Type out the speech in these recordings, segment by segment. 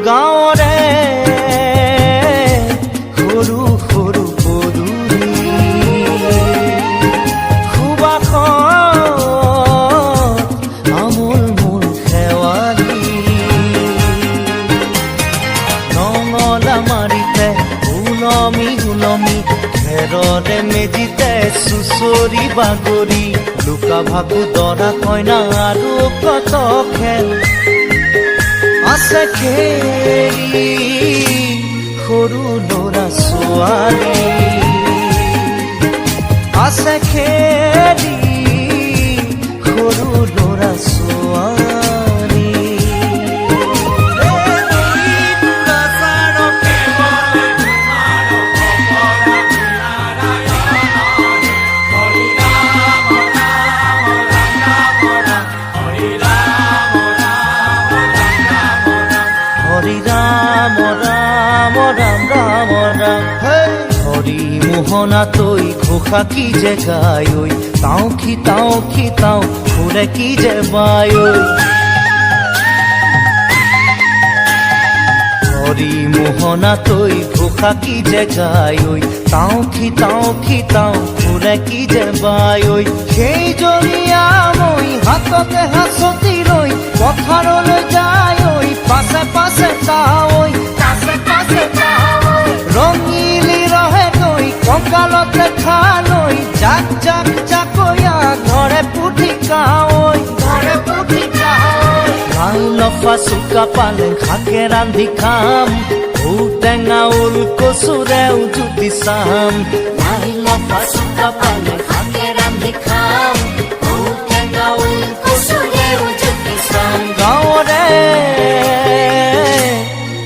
গাঁৱৰে সৰু সৰু পদূলি সুবাসত আমোল মোল শেৱালি নঙলা মাৰিতে ওলমি ওলমি খেৰৰে মেজিতে চুচৰি বাগৰি লুকা ভাকু দৰা কইনা আৰু কত খেল আছে খেলি সৰু ল'ৰা ছোৱালী আছে খেলি সৰু ল'ৰা ছোৱালী হৰি ৰাম ৰাম ৰাম ৰাম ৰাম হৰি মোহনা তৈ ঘোষা কি যে গায় তাও খিতাও ফুৰে কি যে বায় হৰি মোহনা তৈ ঘোষা কি যে গায় তাও খিতাও ফুৰে কি যে বায় সেই জৰিয়া মই হাততে হাঁচতি লৈ পথাৰলৈ যায় পাছে পাছে তাৱৈ ৰঙিলি ৰহে গৈ কঁকালতে খালৈ জাক জাকৈয়া ঘৰে পুঠি কাৱৈ লাই লফা চুকা পালেং শাকে ৰান্ধি খাম ঔটেঙা ওল কচুৰেও জুতি চাম লাই লফা চুকা পালেং শাকে ৰান্ধি খাম ঔটেঙা ওল কচুৰেও জুতি চাম গাঁৱৰে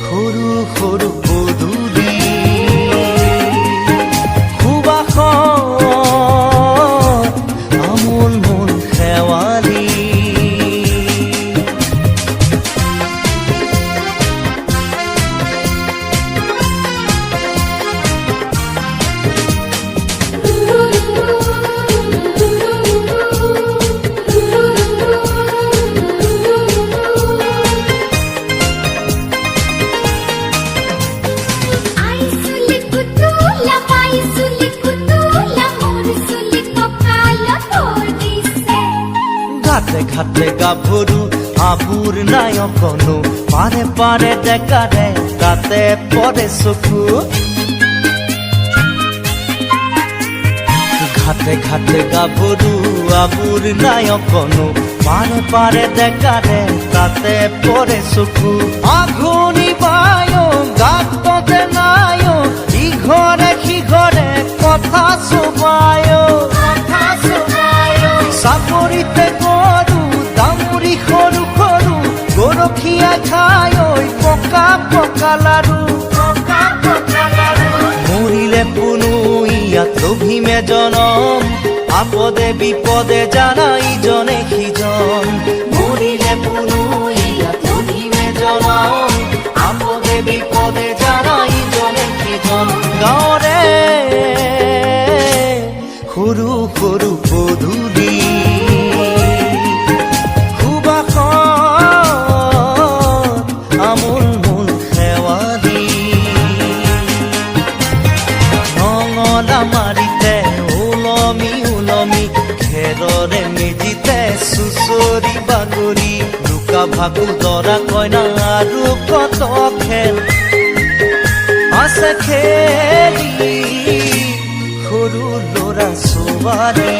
সৰু সৰু পদূলি সুবাসত আমোল মোল শেৱালি ঘাটে ঘাটে গাভৰু আবুৰ নাই অকণো পাৰে পাৰে ডেকাৰে তাতে পৰে চকু ঘাটে ঘাটে গাভৰু আবুৰ নাই অকণো পাৰে পাৰে ডেকাৰে তাতে পৰে চকু আঘোণি বায় গাততে নাই ইঘৰে সিঘৰে কথা চবায় চাপৰিতে গৰু দামুৰি সৰু সৰু গৰখীয়া খাই পকা পকা লাৰু মৰিলে পুনু ইয়াত লভিমে জনম আপদে বিপদে জানা ইজনে সিজন মৰিলে পুনু ইয়াত লভিমে জনম আপদে বিপদে জানা ইজনে সিজন গাঁৱৰে সৰু সৰু পদূলি সুবাসত আমোল মোল শেৱালি নঙলা মাৰিতে ওলমি ওলমি খেৰৰে মেজিতে চুচৰি বাগৰি লুকা ভাকু দৰা কইনা আৰু কত খেল আছে খেলি সৰু ল'ৰা ছোৱালী